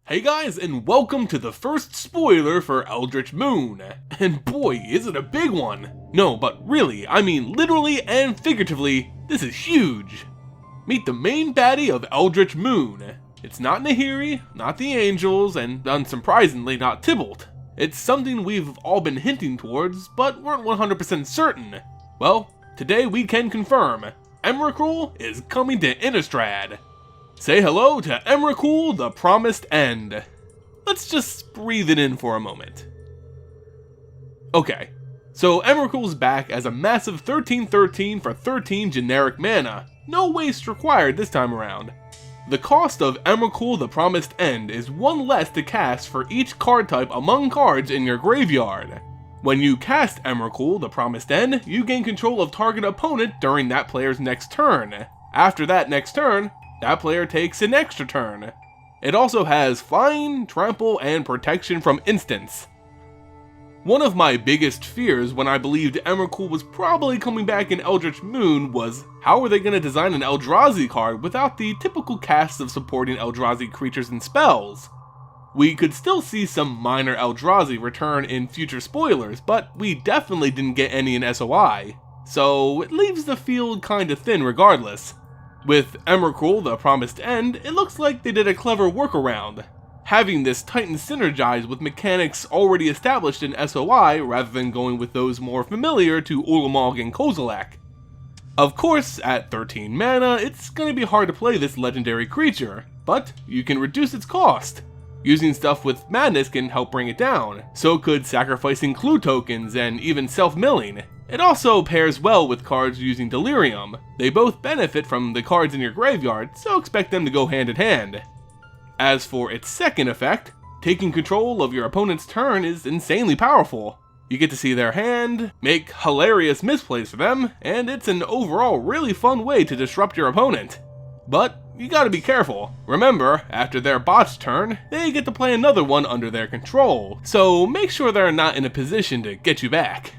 Hey guys, and welcome to the first spoiler for Eldritch Moon. And boy, is it a big one. No, but really, I mean literally and figuratively, this is huge. Meet the main baddie of Eldritch Moon. It's not Nahiri, not the Angels, and unsurprisingly not Tybalt. It's something we've all been hinting towards, but weren't 100% certain. Well, today we can confirm, Emrakul is coming to Innistrad. Say hello to Emrakul, the Promised End. Let's just breathe it in for a moment. Okay, so Emrakul's back as a massive 13/13 for 13 generic mana. No waste required this time around. The cost of Emrakul, the Promised End is one less to cast for each card type among cards in your graveyard. When you cast Emrakul, the Promised End, you gain control of target opponent during that player's next turn. After that next turn, that player takes an extra turn. It also has Flying, Trample, and Protection from Instants. One of my biggest fears when I believed Emrakul was probably coming back in Eldritch Moon was, how are they going to design an Eldrazi card without the typical cast of supporting Eldrazi creatures and spells? We could still see some minor Eldrazi return in future spoilers, but we definitely didn't get any in SOI, so it leaves the field kinda thin regardless. With Emrakul, the Promised End, it looks like they did a clever workaround, having this Titan synergize with mechanics already established in SOI rather than going with those more familiar to Ulamog and Kozilek. Of course, at 13 mana, it's gonna be hard to play this legendary creature, but you can reduce its cost. Using stuff with madness can help bring it down, so could sacrificing clue tokens and even self-milling. It also pairs well with cards using Delirium. They both benefit from the cards in your graveyard, so expect them to go hand in hand. As for its second effect, taking control of your opponent's turn is insanely powerful. You get to see their hand, make hilarious misplays for them, and it's an overall really fun way to disrupt your opponent. But you gotta be careful. Remember, after their botched turn, they get to play another one under their control, so make sure they're not in a position to get you back.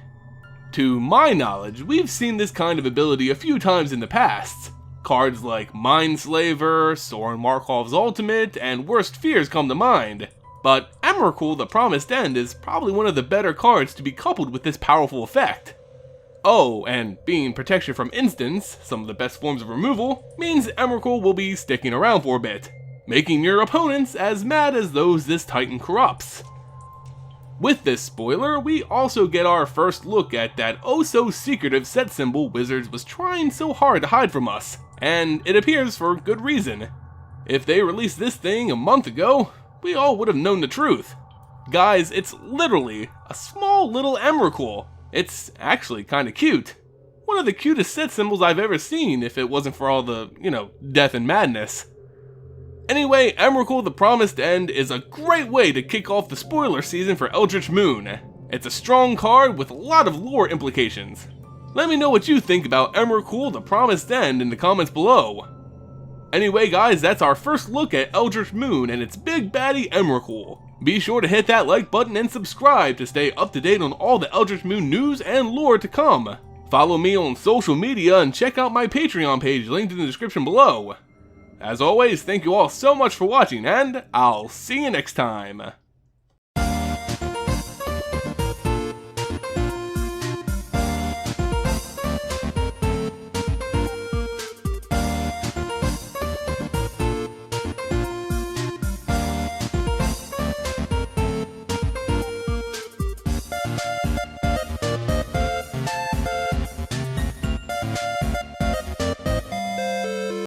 To my knowledge, we've seen this kind of ability a few times in the past. Cards like Mindslaver, Soren Markov's Ultimate, and Worst Fears come to mind. But Emrakul, the Promised End is probably one of the better cards to be coupled with this powerful effect. Oh, and being protection from instants, some of the best forms of removal, means Emrakul will be sticking around for a bit, making your opponents as mad as those this Titan corrupts. With this spoiler, we also get our first look at that oh-so-secretive set symbol Wizards was trying so hard to hide from us, and it appears for good reason. If they released this thing a month ago, we all would have known the truth. Guys, it's literally a small little Emrakul. It's actually kinda cute. One of the cutest set symbols I've ever seen if it wasn't for all the, death and madness. Anyway, Emrakul, the Promised End is a great way to kick off the spoiler season for Eldritch Moon. It's a strong card with a lot of lore implications. Let me know what you think about Emrakul, the Promised End in the comments below. Anyway guys, that's our first look at Eldritch Moon and its big baddie Emrakul. Be sure to hit that like button and subscribe to stay up to date on all the Eldritch Moon news and lore to come. Follow me on social media and check out my Patreon page linked in the description below. As always, thank you all so much for watching, and I'll see you next time.